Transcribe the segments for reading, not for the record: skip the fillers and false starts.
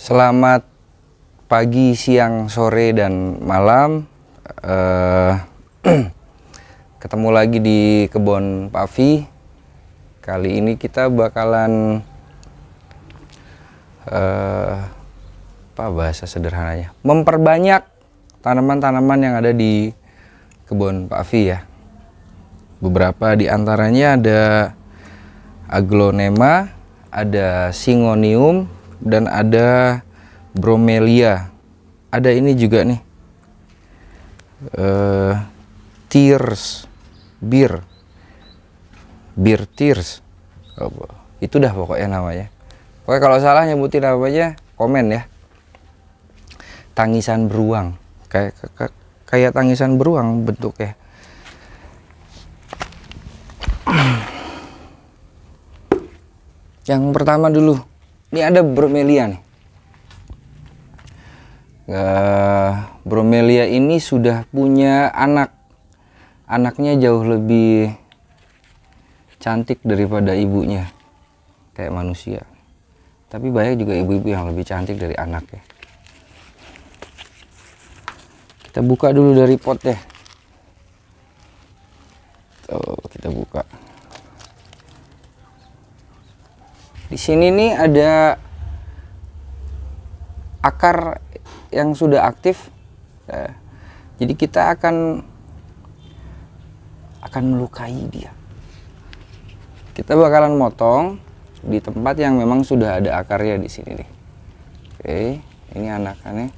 Selamat pagi, siang, sore, dan malam. Ketemu lagi di kebun Pak Fi. Kali ini kita bakalan apa bahasa sederhananya, memperbanyak tanaman-tanaman yang ada di kebun Pak Fi ya. Beberapa di antaranya ada aglonema, ada syngonium, dan ada bromelia. Ada ini juga nih, tears, beer tears. Itu dah pokoknya namanya. Pokoknya kalau salah nyebutin namanya komen ya. Tangisan beruang, kayak tangisan beruang bentuknya. Yang pertama dulu, ini ada bromelia nih. Bromelia ini sudah punya anak. Anaknya jauh lebih cantik daripada ibunya, kayak manusia. Tapi banyak juga ibu-ibu yang lebih cantik dari anaknya. Kita buka dulu dari potnya. Tuh, kita buka. Di sini nih ada akar yang sudah aktif. Nah, jadi kita akan melukai dia. Kita bakalan motong di tempat yang memang sudah ada akarnya di sini nih. Oke, ini anakannya.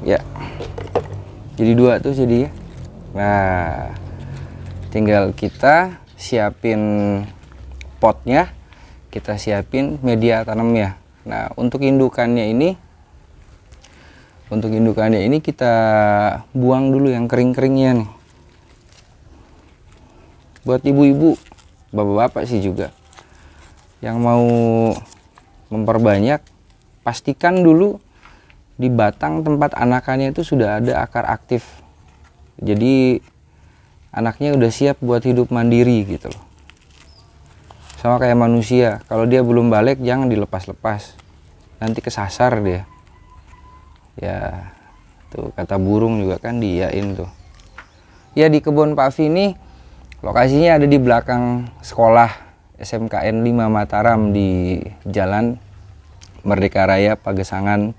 Ya, jadi dua tuh jadi ya. Nah, tinggal kita siapin potnya, kita siapin media tanamnya. Nah, untuk indukannya ini kita buang dulu yang kering-keringnya nih. Buat ibu-ibu, bapak-bapak sih juga yang mau memperbanyak, pastikan dulu di batang tempat anakannya itu sudah ada akar aktif. Jadi anaknya udah siap buat hidup mandiri gitu loh. Sama kayak manusia, kalau dia belum balik jangan dilepas-lepas, nanti kesasar dia. Ya, tuh kata burung juga kan diiyain tuh. Ya, di kebun Pak Fi ini lokasinya ada di belakang sekolah SMKN 5 Mataram di Jalan Merdeka Raya Pagesangan,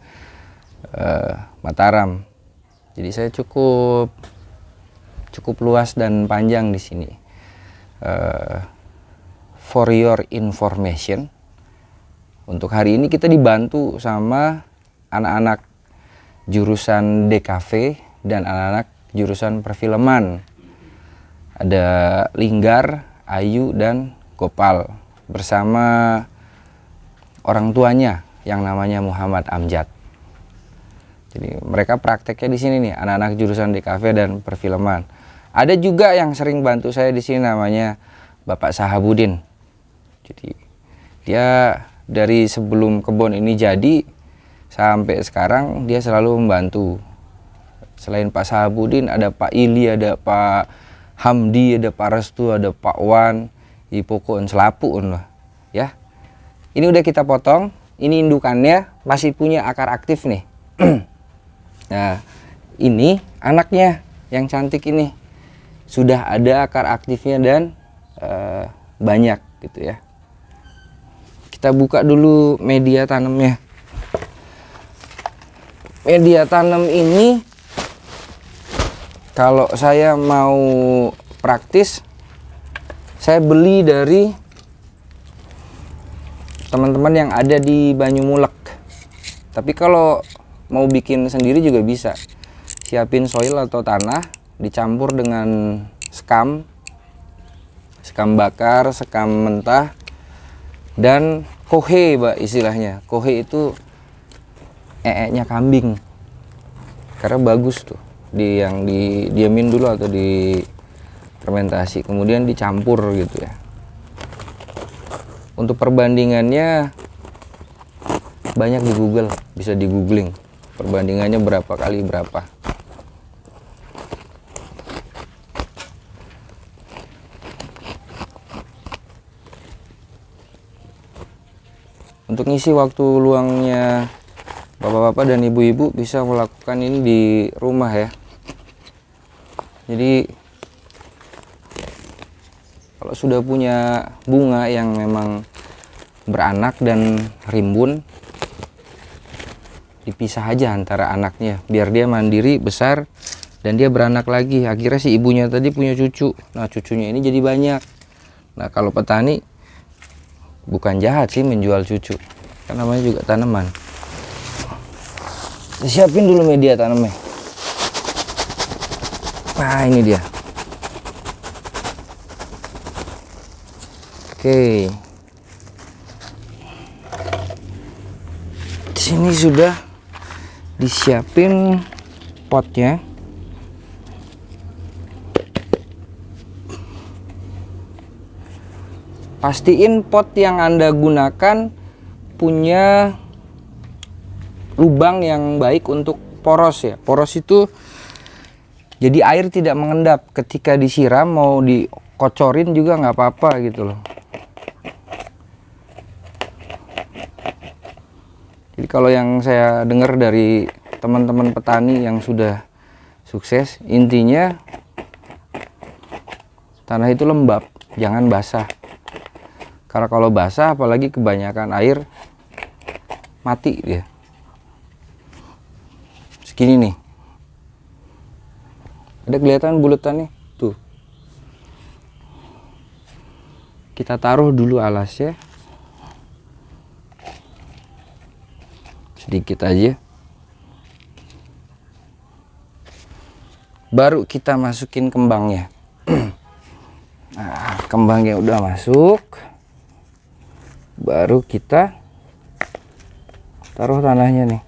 Mataram. Jadi saya cukup luas dan panjang di sini. For your information, untuk hari ini kita dibantu sama anak-anak jurusan DKV dan anak-anak jurusan perfilman. Ada Linggar, Ayu, dan Gopal bersama orang tuanya yang namanya Muhammad Amjad. Jadi mereka prakteknya di sini nih, anak-anak jurusan DKV dan perfilman. Ada juga yang sering bantu saya di sini namanya Bapak Sahabudin. Jadi dia dari sebelum kebun ini jadi sampai sekarang dia selalu membantu. Selain Pak Sahabudin ada Pak Ili, ada Pak Hamdi, ada Pak Restu, ada Pak Wan, pokoknya selapuun lah ya. Ini udah kita potong, ini indukannya masih punya akar aktif nih. Nah, ini anaknya yang cantik ini sudah ada akar aktifnya dan banyak gitu ya. Kita buka dulu media tanamnya. Media tanam ini kalau saya mau praktis, saya beli dari teman-teman yang ada di Banyumulek. Tapi kalau mau bikin sendiri juga bisa. Siapin soil atau tanah, dicampur dengan sekam bakar, sekam mentah, dan kohe, Mbak, istilahnya. Kohe itu nya kambing. Karena bagus tuh. Yang didiamin dulu atau di fermentasi, kemudian dicampur gitu ya. Untuk perbandingannya banyak di Google, bisa di googling perbandingannya berapa kali berapa. Untuk ngisi waktu luangnya bapak-bapak dan ibu-ibu bisa melakukan ini di rumah ya. Jadi kalau sudah punya bunga yang memang beranak dan rimbun, dipisah aja antara anaknya biar dia mandiri besar dan dia beranak lagi. Akhirnya si ibunya tadi punya cucu, nah cucunya ini jadi banyak. Nah kalau petani bukan jahat sih menjual cucu, kan namanya juga tanaman. Siapin dulu media tanamnya. Nah ini dia. Oke, di sini sudah disiapin potnya. Pastiin pot yang Anda gunakan punya lubang yang baik untuk poros ya. Poros itu jadi air tidak mengendap ketika disiram, mau dikocorin juga nggak apa-apa gitu loh. Jadi kalau yang saya dengar dari teman-teman petani yang sudah sukses, intinya tanah itu lembab, jangan basah. Karena kalau basah apalagi kebanyakan air, mati dia. Segini nih. Ada kelihatan bulatannya? Tuh. Kita taruh dulu alasnya. Sedikit aja. Baru kita masukin kembangnya. Nah, kembangnya udah masuk. Baru kita taruh tanahnya nih.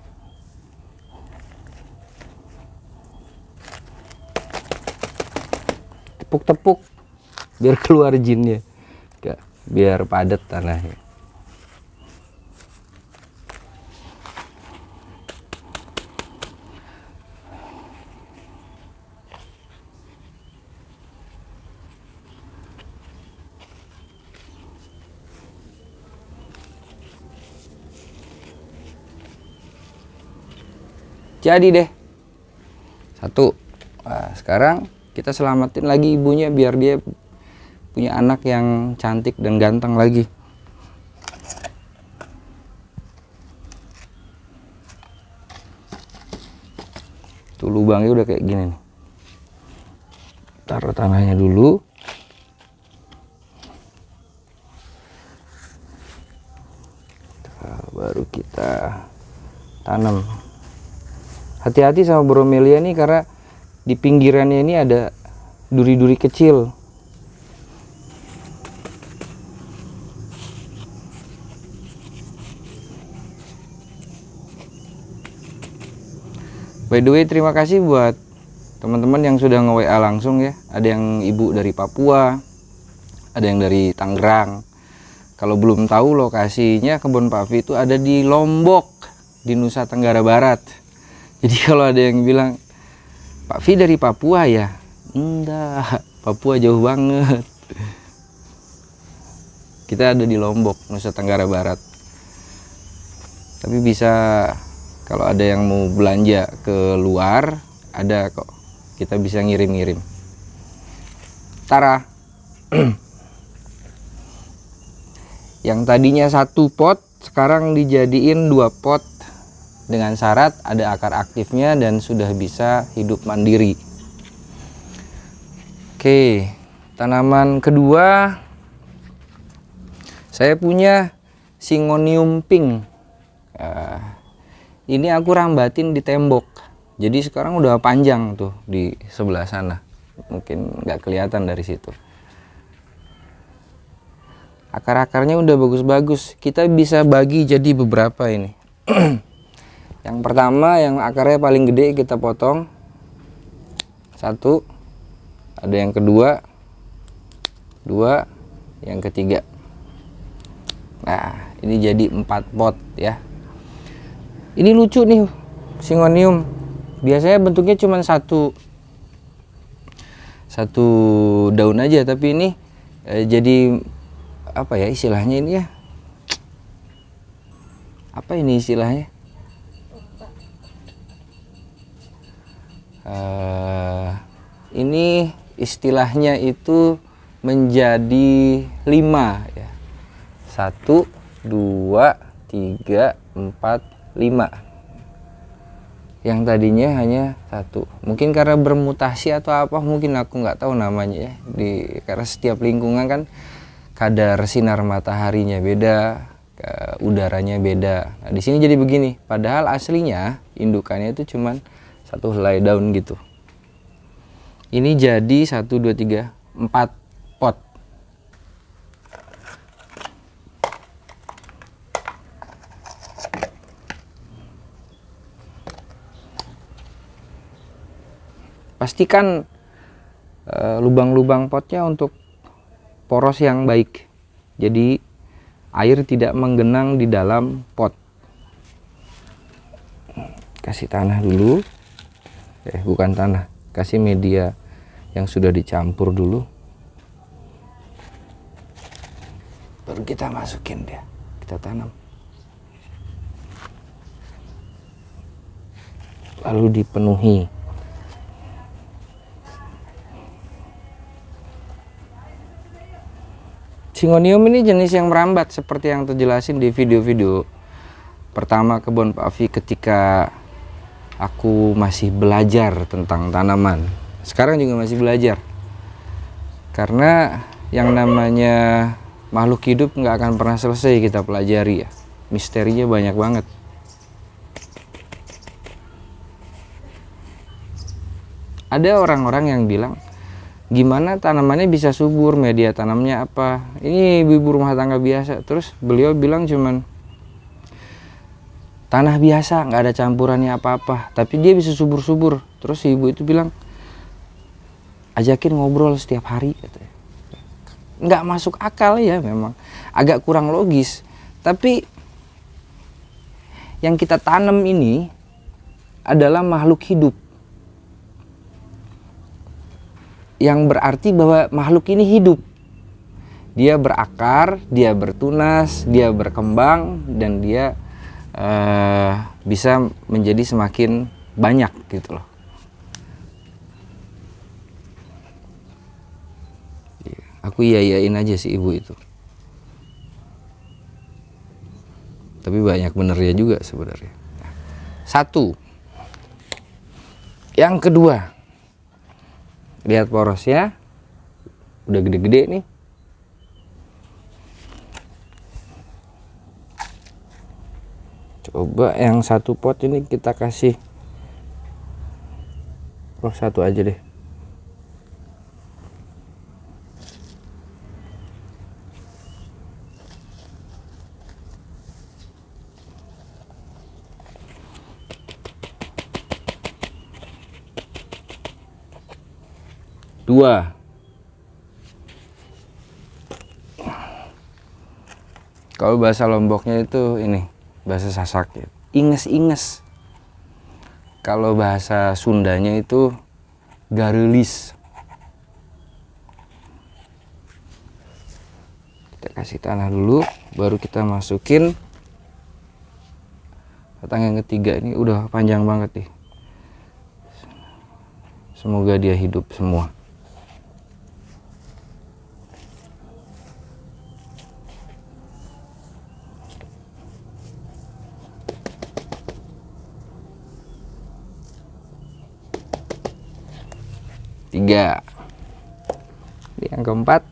Tepuk-tepuk biar keluar jinnya, biar padat tanahnya. Jadi deh satu. Nah, sekarang kita selamatin lagi ibunya biar dia punya anak yang cantik dan ganteng lagi. Tuh lubangnya udah kayak gini nih. Taruh tanahnya dulu. Nah, baru kita tanam. Hati-hati sama bromelia nih karena di pinggirannya ini ada duri-duri kecil. By the way, terima kasih buat teman-teman yang sudah nge-WA langsung ya. Ada yang ibu dari Papua, ada yang dari Tangerang. Kalau belum tahu lokasinya, kebun Pak Vi itu ada di Lombok, di Nusa Tenggara Barat. Jadi kalau ada yang bilang, Pak Vi dari Papua ya? Enggak, Papua jauh banget. Kita ada di Lombok, Nusa Tenggara Barat. Tapi bisa, kalau ada yang mau belanja ke luar, ada kok. Kita bisa ngirim-ngirim. Tara. Yang tadinya 1 pot, sekarang dijadiin 2 pot. Dengan syarat ada akar aktifnya dan sudah bisa hidup mandiri. Oke, tanaman kedua saya punya Syngonium pink. Ini aku rambatin di tembok, jadi sekarang udah panjang tuh di sebelah sana, mungkin nggak kelihatan dari situ. Akar-akarnya udah bagus-bagus, kita bisa bagi jadi beberapa ini. Yang pertama, yang akarnya paling gede kita potong 1, ada yang kedua 2, yang ketiga. Nah ini jadi 4 pot ya. Ini lucu nih Syngonium, biasanya bentuknya cuma satu daun aja, tapi ini jadi apa ya istilahnya ini ya, Apa ini istilahnya? Ini istilahnya itu menjadi 5 ya. 1, 2, 3, 4, 5. Yang tadinya hanya 1. Mungkin karena bermutasi atau apa, mungkin aku nggak tahu namanya ya. Karena setiap lingkungan kan kadar sinar mataharinya beda, udaranya beda. Nah, di sini jadi begini. Padahal aslinya indukannya itu cuman 1 helai daun gitu. Ini jadi 1, 2, 3, 4 pot. Pastikan lubang-lubang potnya untuk poros yang baik. Jadi air tidak menggenang di dalam pot. Kasih tanah dulu. Bukan tanah, kasih media yang sudah dicampur dulu. Baru kita masukin dia, kita tanam. Lalu dipenuhi. Syngonium ini jenis yang merambat seperti yang terjelasin di video-video pertama kebun Pak Afi ketika aku masih belajar tentang tanaman. Sekarang juga masih belajar. Karena yang namanya makhluk hidup nggak akan pernah selesai kita pelajari ya. Misterinya banyak banget. Ada orang-orang yang bilang, gimana tanamannya bisa subur, media tanamnya apa? Ini ibu-ibu rumah tangga biasa. Terus beliau bilang cuman tanah biasa, nggak ada campurannya apa-apa, tapi dia bisa subur-subur. Terus si ibu itu bilang, ajakin ngobrol setiap hari, katanya. Nggak masuk akal ya, memang agak kurang logis. Tapi yang kita tanam ini adalah makhluk hidup, yang berarti bahwa makhluk ini hidup. Dia berakar, dia bertunas, dia berkembang, dan dia bisa menjadi semakin banyak gitu loh. Aku iya-iyain aja si ibu itu. Tapi banyak benernya juga sebenarnya. 1. Yang kedua, lihat porosnya, udah gede-gede nih. Coba yang 1 pot ini kita kasih, 1 aja deh. Dua. Kalau bahasa Lomboknya itu ini, bahasa Sasak ya, inges-inges. Kalau bahasa Sundanya itu garelis. Kita kasih tanah dulu, baru kita masukin batang yang ketiga. Ini udah panjang banget nih. Semoga dia hidup semua. Tiga. Yang keempat.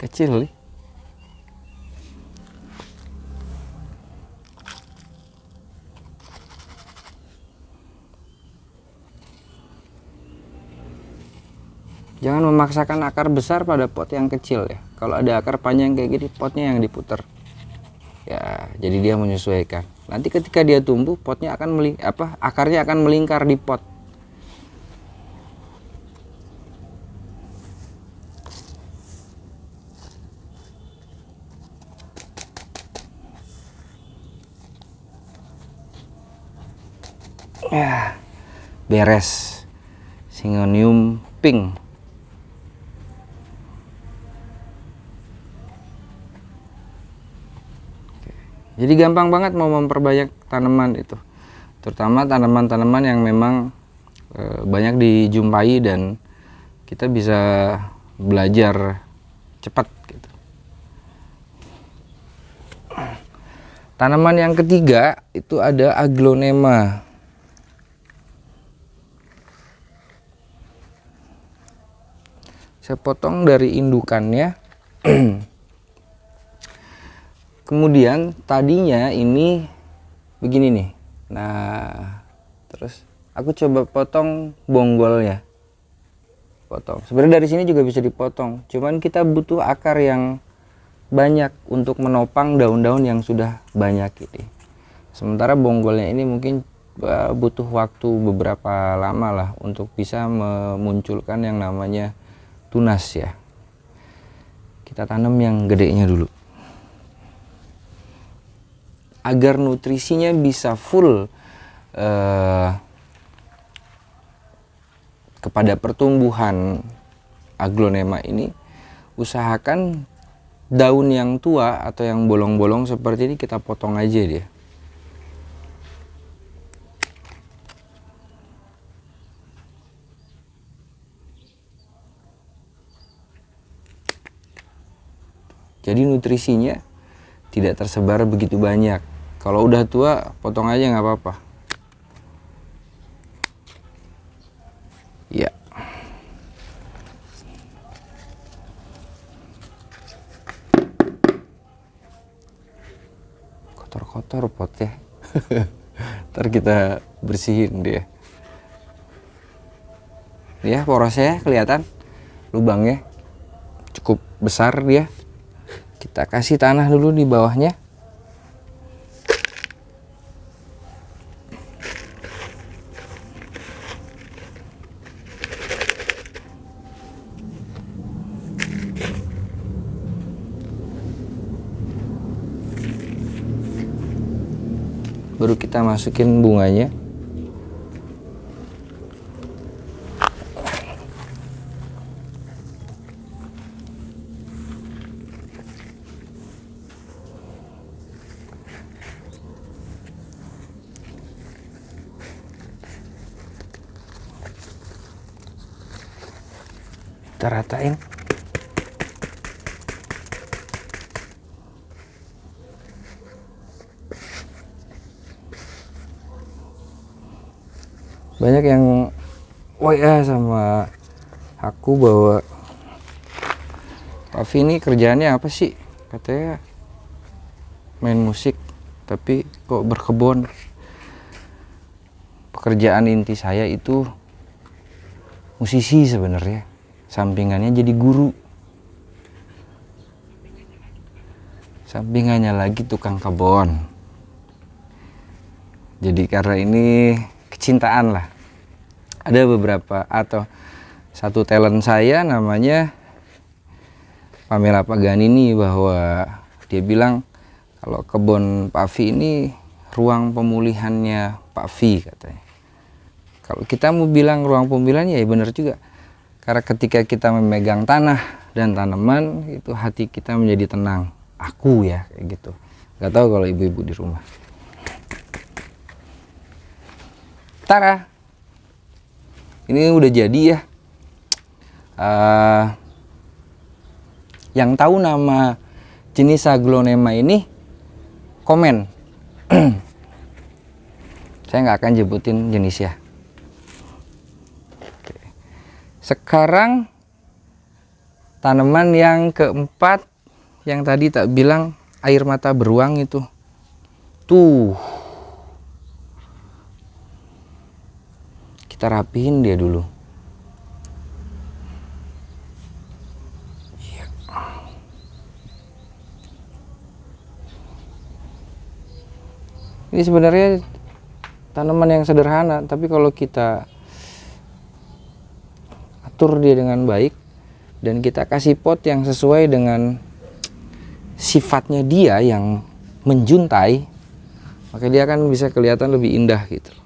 Kecil nih. Jangan memaksakan akar besar pada pot yang kecil ya. Kalau ada akar panjang kayak gini, potnya yang diputer. Ya, jadi dia menyesuaikan. Nanti ketika dia tumbuh, potnya akan akarnya akan melingkar di pot. Ya, beres. Syngonium pink. Jadi gampang banget mau memperbanyak tanaman itu, terutama tanaman-tanaman yang memang banyak dijumpai dan kita bisa belajar cepat gitu. Tanaman yang ketiga itu ada aglonema. Saya potong dari indukannya. Kemudian tadinya ini begini nih. Nah, terus aku coba potong bonggolnya. Potong. Sebenarnya dari sini juga bisa dipotong. Cuman kita butuh akar yang banyak untuk menopang daun-daun yang sudah banyak ini. Sementara bonggolnya ini mungkin butuh waktu beberapa lama lah untuk bisa memunculkan yang namanya tunas ya. Kita tanam yang gedenya dulu. Agar nutrisinya bisa full kepada pertumbuhan aglonema ini, usahakan daun yang tua atau yang bolong-bolong seperti ini kita potong aja dia. Jadi nutrisinya tidak tersebar begitu banyak. Kalau udah tua, potong aja nggak apa-apa. Ya. Kotor-kotor potnya. Ntar kita bersihin dia. Ya, porosnya kelihatan. Lubangnya cukup besar dia. Kita kasih tanah dulu di bawahnya. Baru kita masukin bunganya. Kita ratain. Banyak yang WA sama aku bahwa Pak Fi ini kerjaannya apa sih? Katanya main musik tapi kok berkebun. Pekerjaan inti saya itu musisi sebenarnya. Sampingannya jadi guru. Sampingannya lagi tukang kebun. Jadi karena ini kecintaan lah. Ada beberapa atau satu talent saya namanya Pamela Paganini, bahwa dia bilang kalau kebun Pak Fi ini ruang pemulihannya Pak Fi katanya. Kalau kita mau bilang ruang pemulihannya ya benar juga. Karena ketika kita memegang tanah dan tanaman itu hati kita menjadi tenang. Aku ya kayak gitu. Gak tahu kalau ibu-ibu di rumah. Tara, ini udah jadi ya. Yang tahu nama jenis aglonema ini komen. Saya nggak akan jemputin jenisnya. Oke. Sekarang tanaman yang keempat, yang tadi tak bilang air mata beruang itu. Tuh. Kita rapihin dia dulu. Iya. Ini sebenarnya tanaman yang sederhana, tapi kalau kita atur dia dengan baik dan kita kasih pot yang sesuai dengan sifatnya dia yang menjuntai, maka dia akan bisa kelihatan lebih indah gitu.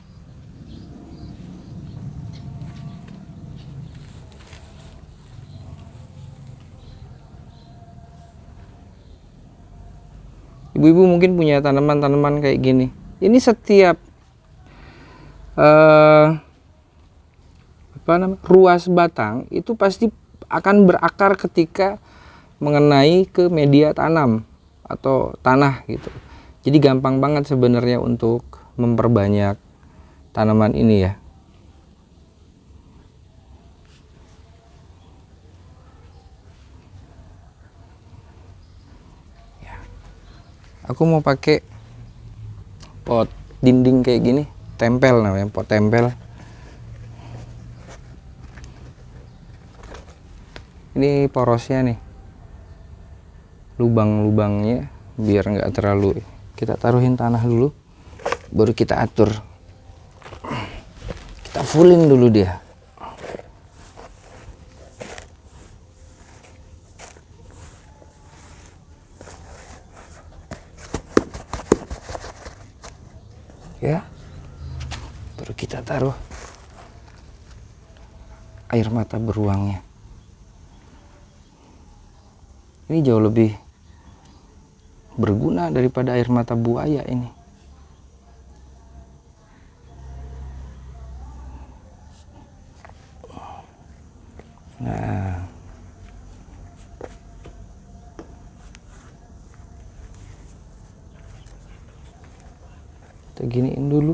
Ibu-ibu mungkin punya tanaman-tanaman kayak gini. Ini setiap ruas batang itu pasti akan berakar ketika mengenai ke media tanam atau tanah gitu. Jadi gampang banget sebenarnya untuk memperbanyak tanaman ini ya. Aku mau pakai pot dinding kayak gini, tempel namanya, pot tempel. Ini porosnya nih, lubang-lubangnya biar nggak terlalu. Kita taruhin tanah dulu, baru kita atur. Kita fullin dulu dia. Ya, baru kita taruh air mata beruangnya. Ini jauh lebih berguna daripada air mata buaya ini. Nah, kita giniin dulu.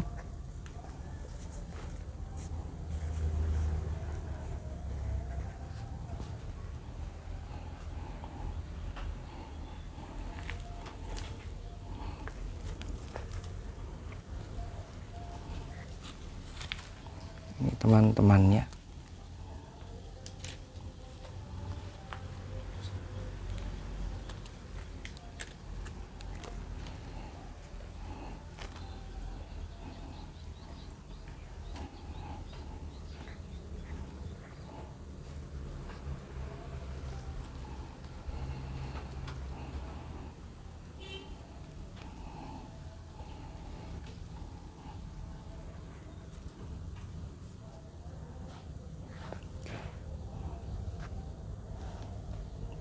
Ini teman-temannya.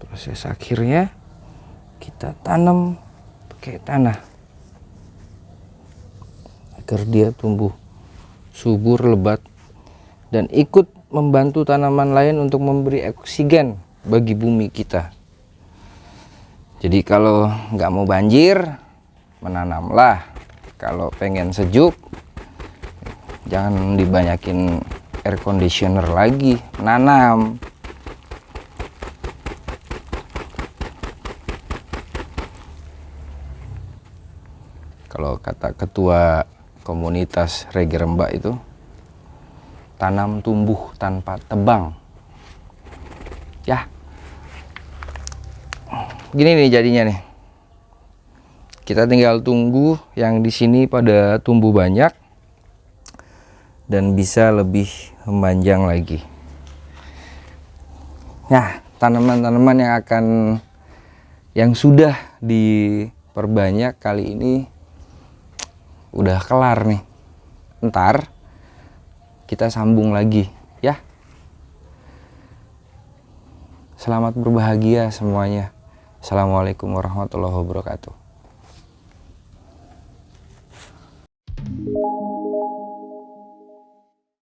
Proses akhirnya kita tanam pakai tanah agar dia tumbuh subur, lebat, dan ikut membantu tanaman lain untuk memberi oksigen bagi bumi kita. Jadi kalau nggak mau banjir, menanamlah. Kalau pengen sejuk, jangan dibanyakin air conditioner lagi, menanam. Kalau kata ketua komunitas Regi Rembak itu, tanam tumbuh tanpa tebang. Ya, gini nih jadinya nih. Kita tinggal tunggu yang di sini pada tumbuh banyak dan bisa lebih memanjang lagi. Nah, tanaman-tanaman yang sudah diperbanyak kali ini udah kelar nih. Ntar kita sambung lagi ya. Selamat berbahagia semuanya. Assalamualaikum warahmatullahi wabarakatuh.